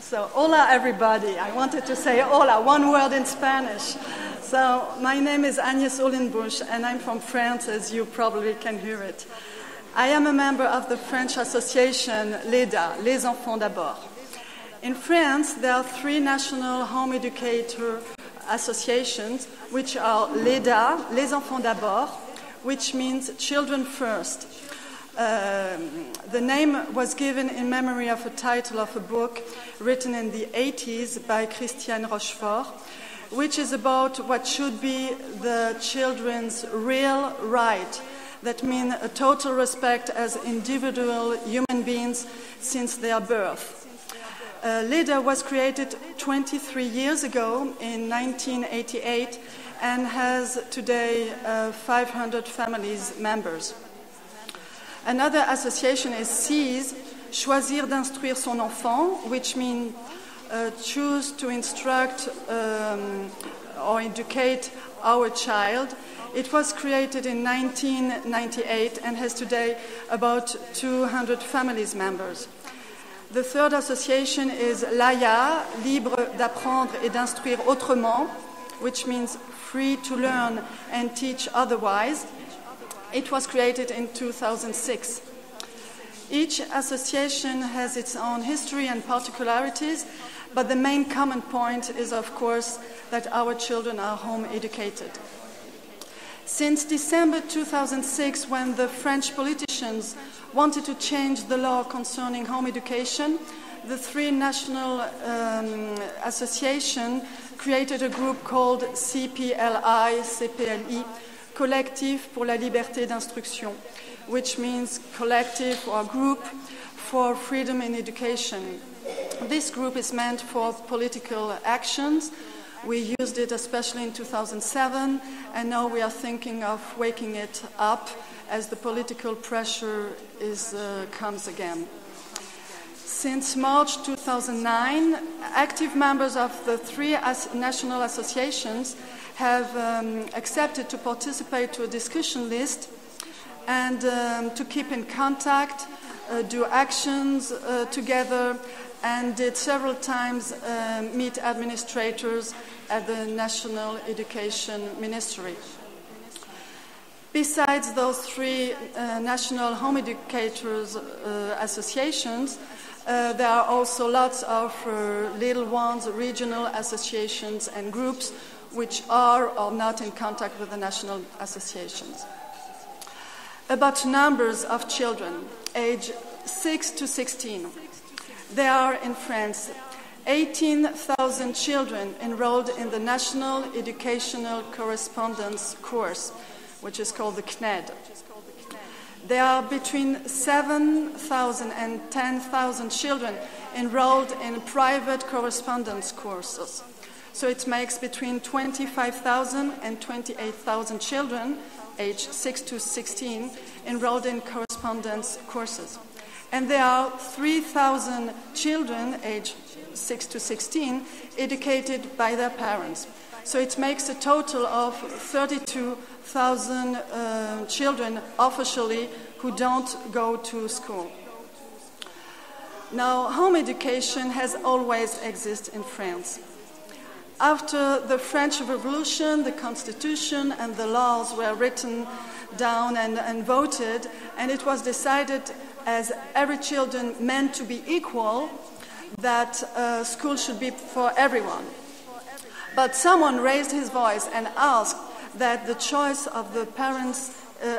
So, hola everybody. I wanted to say hola, one word in Spanish. So, my name is Agnès Ohlenbusch and I'm from France, as you probably can hear it. I am a member of the French association LEDA, Les Enfants d'Abord. In France, there are 3 national home educator associations, which are LEDA, Les Enfants d'Abord, which means children first. The name was given in memory of a title of a book written in the 80s by Christiane Rochefort, which is about what should be the children's real right. That means a total respect as individual human beings since their birth. LEDA was created 23 years ago in 1988 and has today 500 families members. Another association is CIS, Choisir d'instruire son enfant, which means choose to instruct or educate our child. It was created in 1998 and has today about 200 families members. The third association is LAIA, Libre d'apprendre et d'instruire autrement, which means free to learn and teach otherwise. It was created in 2006. Each association has its own history and particularities, but the main common point is, of course, that our children are home educated. Since December 2006, when the French politicians wanted to change the law concerning home education, the 3 national associations created a group called CPLI, Collectif pour la liberté d'instruction, which means collective or group for freedom in education. This group is meant for political actions. We used it especially in 2007, and now we are thinking of waking it up as the political pressure comes again. Since March 2009, active members of the 3 national associations have accepted to participate to a discussion list and to keep in contact, do actions together, and did several times meet administrators at the National Education Ministry. Besides those 3 national home educators associations, there are also lots of little ones, regional associations and groups which are or not in contact with the national associations. About numbers of children, age 6 to 16. There are in France 18,000 children enrolled in the National Educational Correspondence course, which is called the CNED. There are between 7,000 and 10,000 children enrolled in private correspondence courses. So it makes between 25,000 and 28,000 children, aged 6 to 16, enrolled in correspondence courses. And there are 3,000 children, aged 6 to 16, educated by their parents. So it makes a total of 32,000 children officially who don't go to school. Now, home education has always existed in France. After the French Revolution, the Constitution and the laws were written down and voted, and it was decided, as every children meant to be equal, that school should be for everyone. But someone raised his voice and asked that the choice of the parents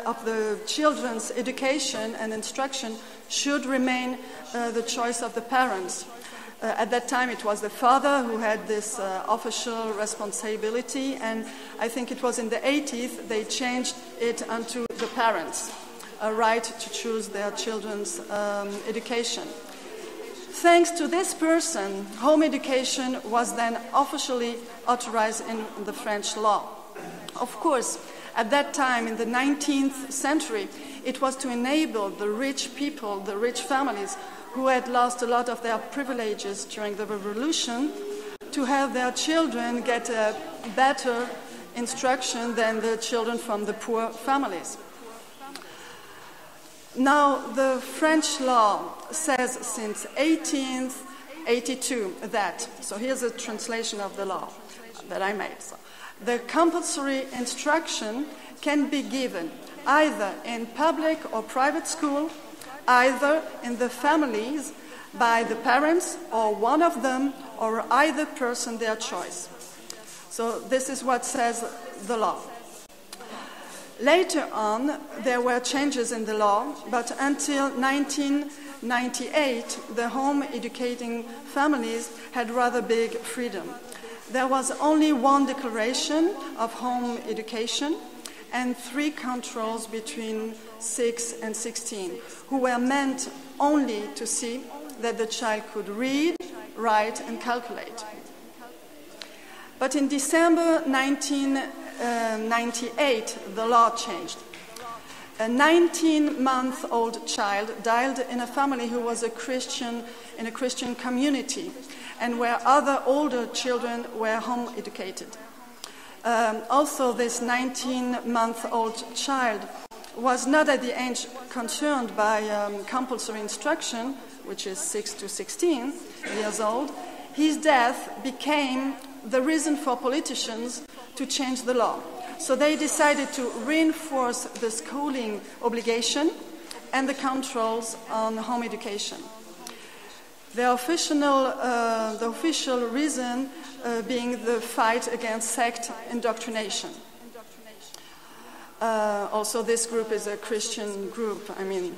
of the children's education and instruction should remain the choice of the parents. At that time, it was the father who had this official responsibility, and I think it was in the 80s they changed it unto the parents, a right to choose their children's education. Thanks to this person, home education was then officially authorized in the French law. Of course, at that time, in the 19th century, it was to enable the rich people, the rich families, who had lost a lot of their privileges during the revolution, to have their children get a better instruction than the children from the poor families. Now, the French law says since 18th 1982 that, so here's a translation of the law that I made. So, the compulsory instruction can be given either in public or private school, either in the families by the parents or one of them or either person their choice. So this is what says the law. Later on, there were changes in the law, but until 1998, the home educating families had rather big freedom. There was only one declaration of home education and 3 controls between 6 and 16, who were meant only to see that the child could read, write, and calculate. But in December 1998, the law changed. A 19-month-old child died in a family who was a Christian in a Christian community, and where other older children were home educated. Also, this 19-month-old child was not at the age concerned by compulsory instruction, which is 6 to 16 years old. His death became the reason for politicians to change the law. So they decided to reinforce the schooling obligation and the controls on home education. The official reason being the fight against sect indoctrination. Also, this group is a Christian group. I mean,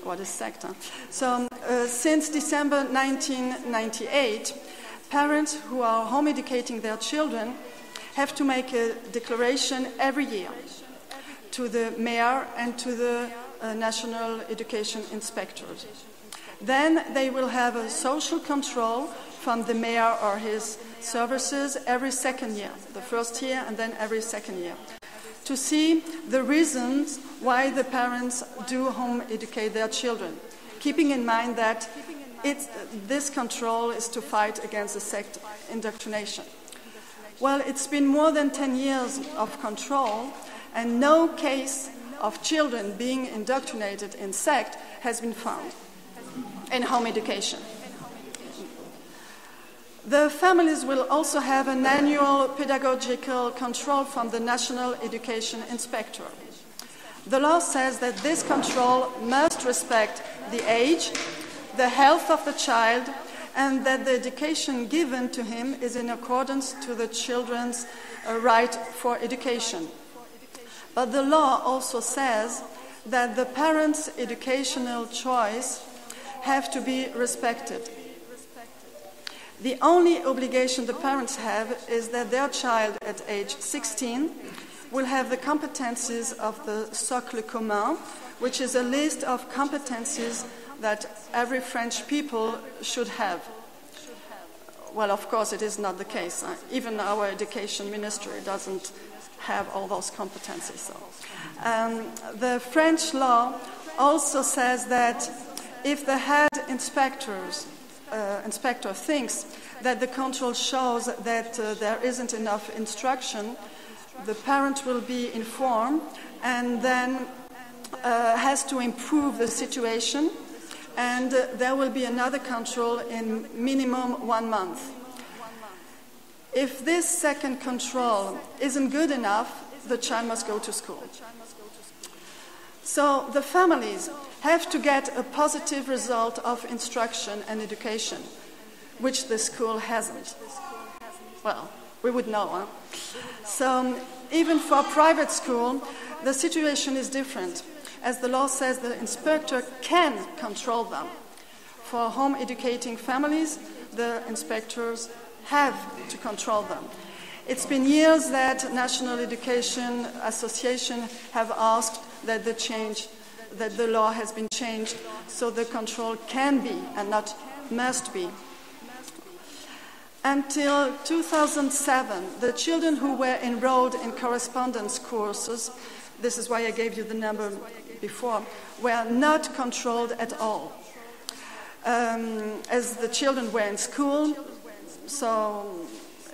what is sect? Huh? So, since December 1998, parents who are home educating their children have to make a declaration every year to the mayor and to the national education inspectors. Then they will have a social control from the mayor or his services every second year, the first year and then every second year, to see the reasons why the parents do home educate their children, keeping in mind that this control is to fight against the sect indoctrination. Well, it's been more than 10 years of control, and no case of children being indoctrinated in sect has been found in home education. The families will also have an annual pedagogical control from the National Education Inspector. The law says that this control must respect the age, the health of the child, and that the education given to him is in accordance to the children's right for education. But the law also says that the parents' educational choice have to be respected. The only obligation the parents have is that their child at age 16 will have the competencies of the socle commun, which is a list of competencies that every French people should have. Well, of course, it is not the case. Even our education ministry doesn't have all those competencies. So. The French law also says that if the head inspector thinks that the control shows that there isn't enough instruction, the parent will be informed and then has to improve the situation, and there will be another control in minimum 1 month. If this second control isn't good enough, the child must go to school. So the families have to get a positive result of instruction and education, which the school hasn't. Well, we would know, huh? So even for private school, the situation is different. As the law says, the inspector can control them. For home educating families, the inspectors have to control them. It's been years that National Education Association have asked that the law has been changed so the control can be and not must be. Until 2007, the children who were enrolled in correspondence courses, this is why I gave you the number before, were not controlled at all. As the children were in school, so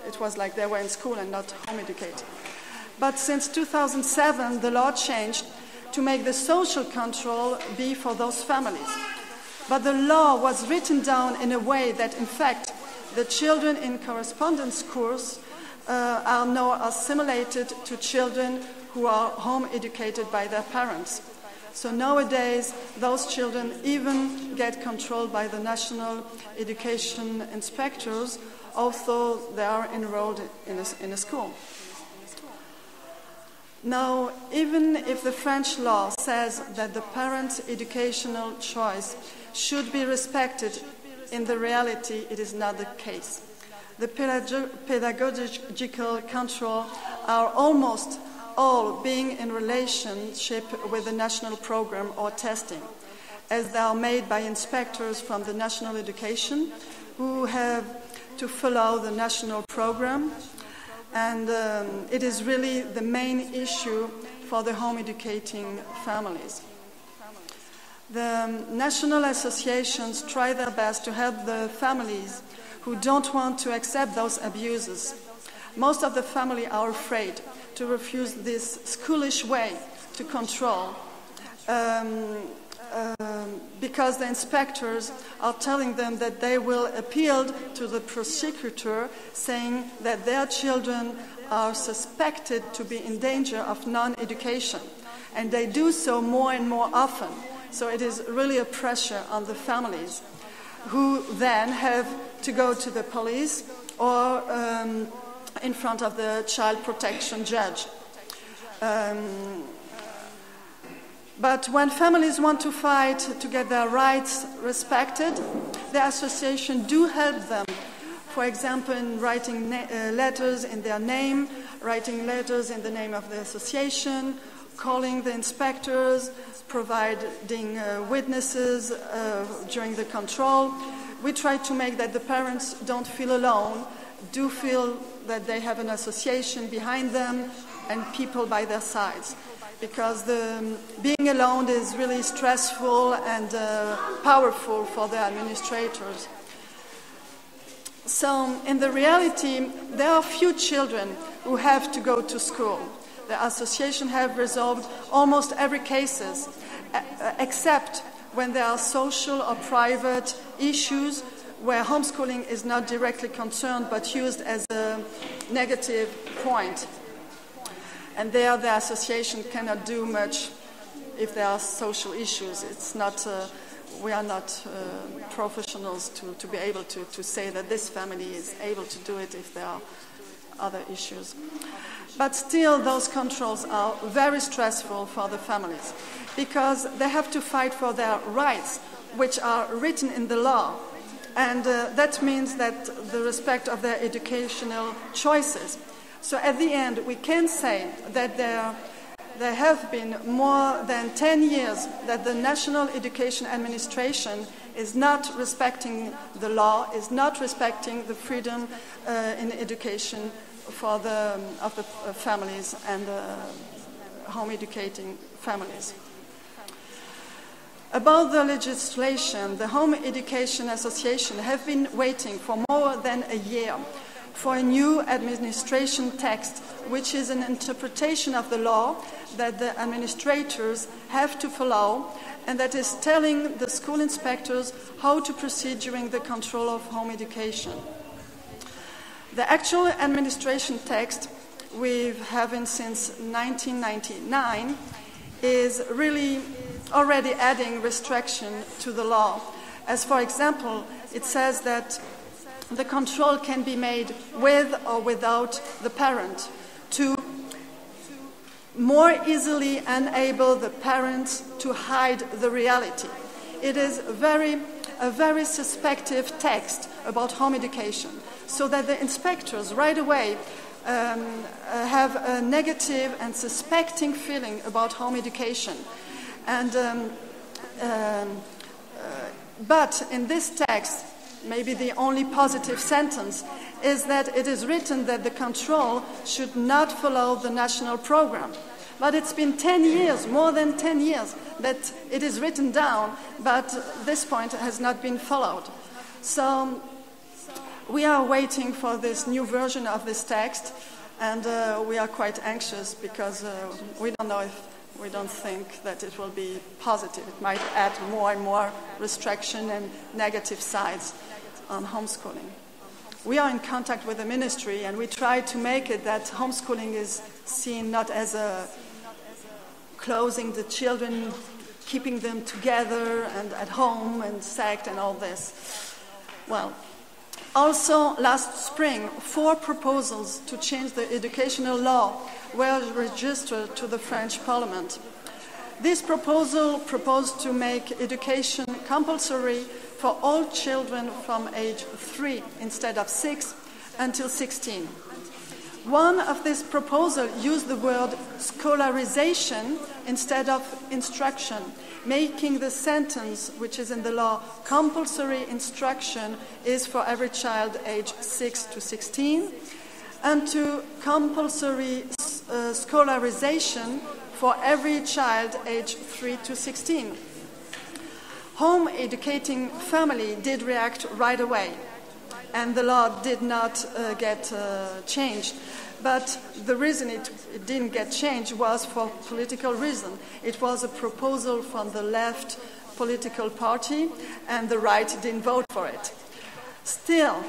it was like they were in school and not home educated. But since 2007, the law changed to make the social control be for those families. But the law was written down in a way that, in fact, the children in correspondence schools are now assimilated to children who are home educated by their parents. So nowadays, those children even get controlled by the national education inspectors, although they are enrolled in a school. Now, even if the French law says that the parent's educational choice should be respected, in the reality, it is not the case. The pedagogical control are almost all being in relationship with the national program or testing, as they are made by inspectors from the national education who have to follow the national program. And it is really the main issue for the home educating families. The national associations try their best to help the families who don't want to accept those abuses. Most of the family are afraid to refuse this schoolish way to control because the inspectors are telling them that they will appeal to the prosecutor, saying that their children are suspected to be in danger of non-education, and they do so more and more often. So it is really a pressure on the families, who then have to go to the police or in front of the child protection judge. But when families want to fight to get their rights respected, the association do help them. For example, in writing letters in their name, writing letters in the name of the association, calling the inspectors, providing witnesses during the control. We try to make that the parents don't feel alone, do feel that they have an association behind them and people by their sides. Because being alone is really stressful and powerful for the administrators. So in the reality, there are few children who have to go to school. The association have resolved almost every cases, except when there are social or private issues where homeschooling is not directly concerned but used as a negative point. And there the association cannot do much if there are social issues. It's not, we are not professionals to be able to say that this family is able to do it if there are other issues. But still, those controls are very stressful for the families because they have to fight for their rights, which are written in the law. And that means that the respect of their educational choices. So at the end, we can say that there have been more than 10 years that the National Education Administration is not respecting the law, is not respecting the freedom in education for the families and home educating families. About the legislation, the Home Education Association have been waiting for more than a year for a new administration text, which is an interpretation of the law that the administrators have to follow, and that is telling the school inspectors how to proceed during the control of home education. The actual administration text we've having since 1999 is really already adding restriction to the law. As for example, it says that the control can be made with or without the parent to more easily enable the parents to hide the reality. It is a very suspective text about home education, so that the inspectors right away have a negative and suspecting feeling about home education. And but in this text, maybe the only positive sentence is that it is written that the control should not follow the national program. But it's been 10 years, more than 10 years, that it is written down, but this point has not been followed. So we are waiting for this new version of this text, and we are quite anxious because we don't know if we don't think that it will be positive. It might add more and more restriction and negative sides on homeschooling. We are in contact with the ministry, and we try to make it that homeschooling is seen not as a closing the children, keeping them together and at home and sect and all this. Well, also last spring, 4 proposals to change the educational law were registered to the French Parliament. This proposal proposed to make education compulsory for all children from age 3 instead of 6 until 16. One of these proposals used the word scolarization instead of instruction, making the sentence, which is in the law, compulsory instruction is for every child aged 6 to 16, and to compulsory scolarization for every child aged 3 to 16. Home educating family did react right away, and the law did not get changed. But the reason it didn't get changed was for political reason. It was a proposal from the left political party, and the right didn't vote for it. Still,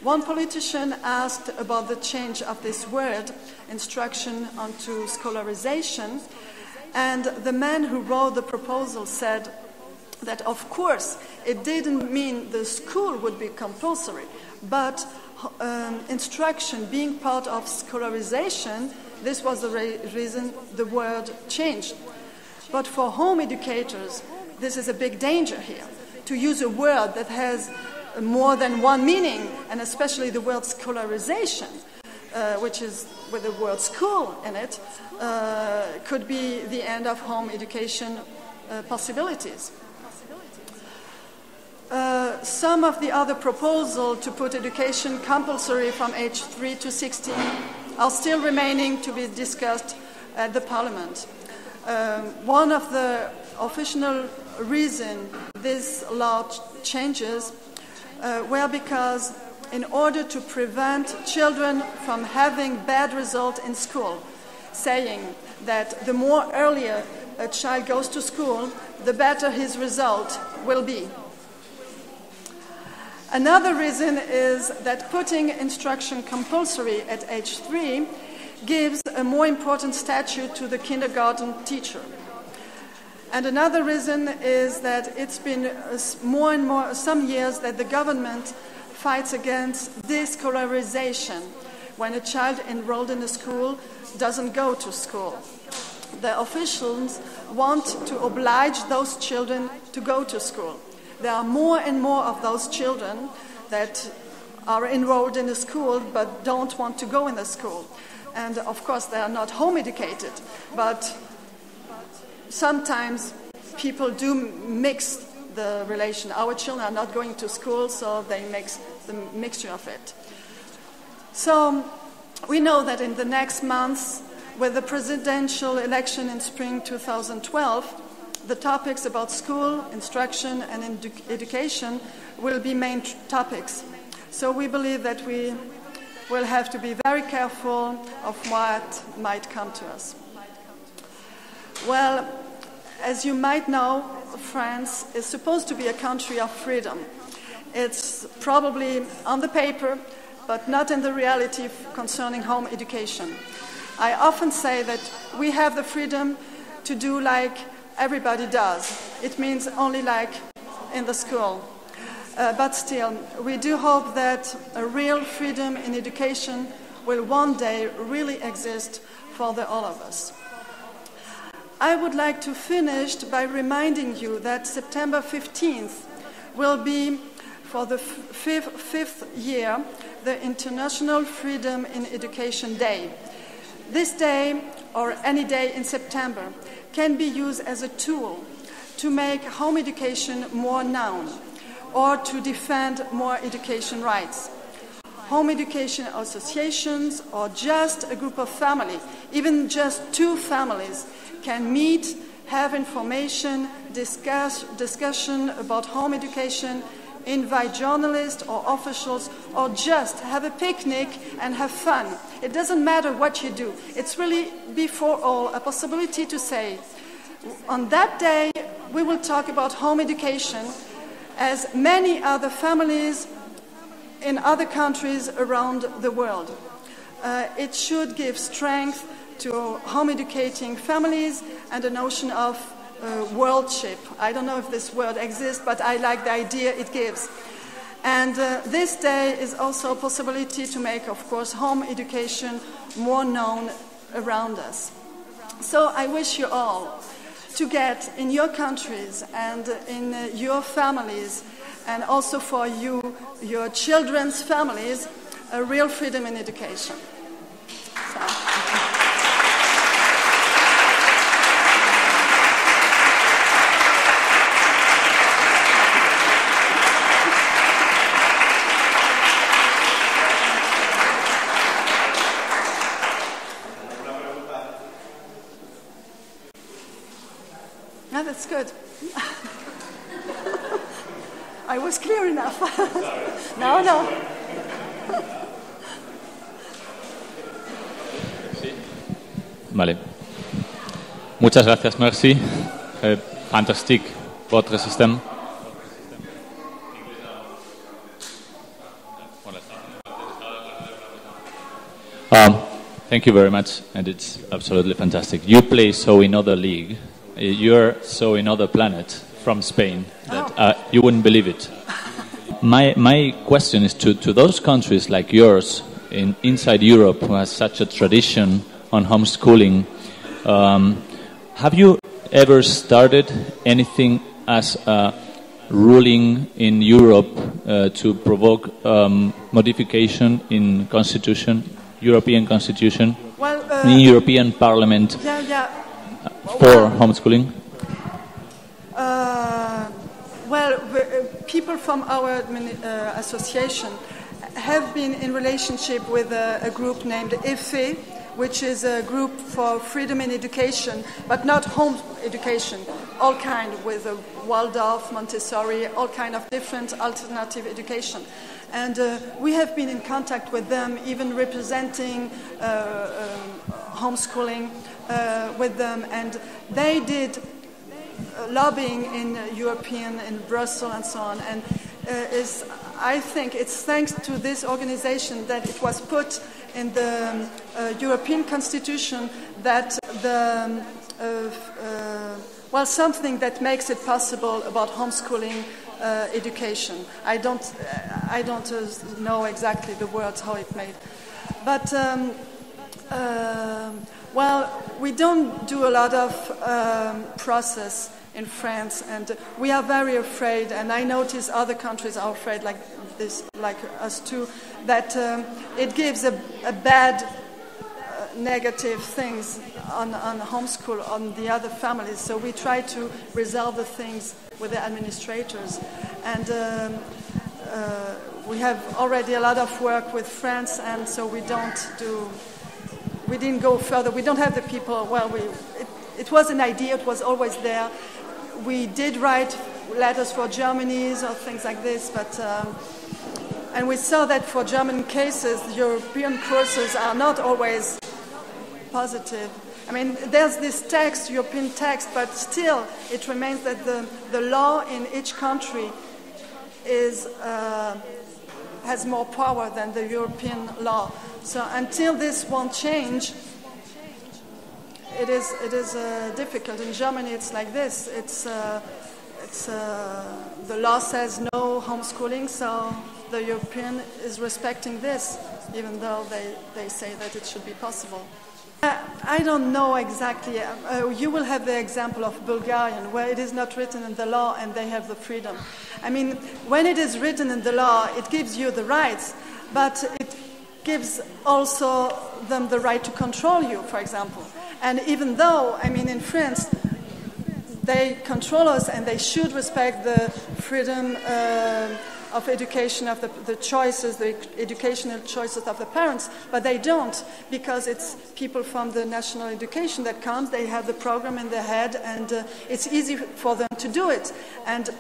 one politician asked about the change of this word, instruction, onto scolarization, and the man who wrote the proposal said that, of course, it didn't mean the school would be compulsory, but instruction being part of scolarization, this was the reason the word changed. But for home educators, this is a big danger here, to use a word that has more than one meaning, and especially the word scolarization, which is with the word school in it, could be the end of home education possibilities. Some of the other proposals to put education compulsory from age 3 to 16 are still remaining to be discussed at the Parliament. One of the official reasons this law changes were because in order to prevent children from having bad results in school, saying that the more earlier a child goes to school, the better his result will be. Another reason is that putting instruction compulsory at age 3 gives a more important status to the kindergarten teacher. And another reason is that it's been more and more, some years, that the government fights against descolarization, when a child enrolled in a school doesn't go to school. The officials want to oblige those children to go to school. There are more and more of those children that are enrolled in a school but don't want to go in the school. And of course they are not home educated, but sometimes people do mix the relation. Our children are not going to school, so they mix the mixture of it. So we know that in the next months, with the presidential election in spring 2012, the topics about school, instruction, and education will be main topics. So we believe that we will have to be very careful of what might come to us. Well, as you might know, France is supposed to be a country of freedom. It's probably on the paper, but not in the reality concerning home education. I often say that we have the freedom to do like everybody does. It means only like in the school. But still, we do hope that a real freedom in education will one day really exist for all of us. I would like to finish by reminding you that September 15th will be, for the fifth year, the International Freedom in Education Day. This day, or any day in September, can be used as a tool to make home education more known or to defend more education rights. Home education associations or just a group of families, even just 2 families, can meet, have information, discussion about home education, invite journalists or officials or just have a picnic and have fun. It doesn't matter what you do. It's really, before all, a possibility to say, on that day, we will talk about home education, as many other families in other countries around the world. It should give strength to home educating families and a notion of worldship. I don't know if this word exists, but I like the idea it gives. And this day is also a possibility to make, of course, home education more known around us. So I wish you all to get in your countries and in your families, and also for you, your children's families, a real freedom in education. So. No, that's good. I was clear enough. No. Vale. Muchas gracias, merci. Fantastique, votre système. Thank you very much, and it's absolutely fantastic. You play so in other league. You're so in other planet from Spain that you wouldn't believe it. My question is to those countries like yours inside Europe who has such a tradition on homeschooling. Have you ever started anything as a ruling in Europe to provoke modification in constitution, European constitution, in European Parliament? For homeschooling? People from our association have been in relationship with a group named EFE, which is a group for freedom in education, but not home education, all kind, with Waldorf, Montessori, all kind of different alternative education. And we have been in contact with them, even representing homeschooling with them, and they did lobbying in Brussels and so on. And I think it's thanks to this organization that it was put in the European Constitution that something that makes it possible about homeschooling education. I don't know exactly the words how it made, but we don't do a lot of process in France, and we are very afraid. And I notice other countries are afraid, like this, like us too, that it gives a bad. Negative things on homeschool, on the other families. So we try to resolve the things with the administrators. And we have already a lot of work with France, and so we didn't go further. We don't have the people, it was an idea, it was always there. We did write letters for Germany's or things like this, but and we saw that for German cases, the European courses are not always positive. I mean, there's this text, European text, but still it remains that the law in each country has more power than the European law. So until this won't change, it is difficult. In Germany, it's like this. The law says no homeschooling, so the European is respecting this, even though they say that it should be possible. I don't know exactly. You will have the example of Bulgarian, where it is not written in the law and they have the freedom. I mean, when it is written in the law, it gives you the rights, but it gives also them the right to control you, for example. And even though, I mean, in France, they control us and they should respect the freedom of education, of the choices, the educational choices of the parents, but they don't, because it's people from the national education that comes, they have the program in their head, and it's easy for them to do it. And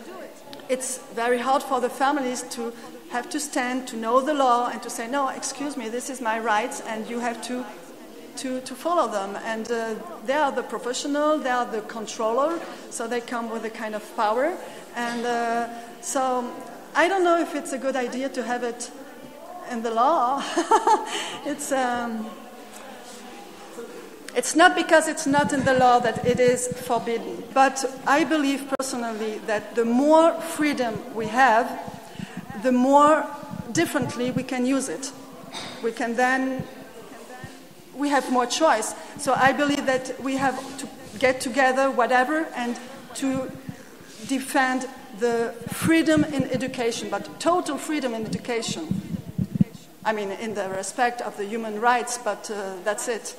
it's very hard for the families to have to stand to know the law and to say, no, excuse me, this is my rights, and you have to follow them. And they are the professional, they are the controller, so they come with a kind of power. And so I don't know if it's a good idea to have it in the law. It's not because it's not in the law that it is forbidden. But I believe personally that the more freedom we have, the more differently we can use it. We have more choice. So I believe that we have to get together, whatever, and to defend the freedom in education, but total freedom in education. I mean, in the respect of the human rights, but that's it.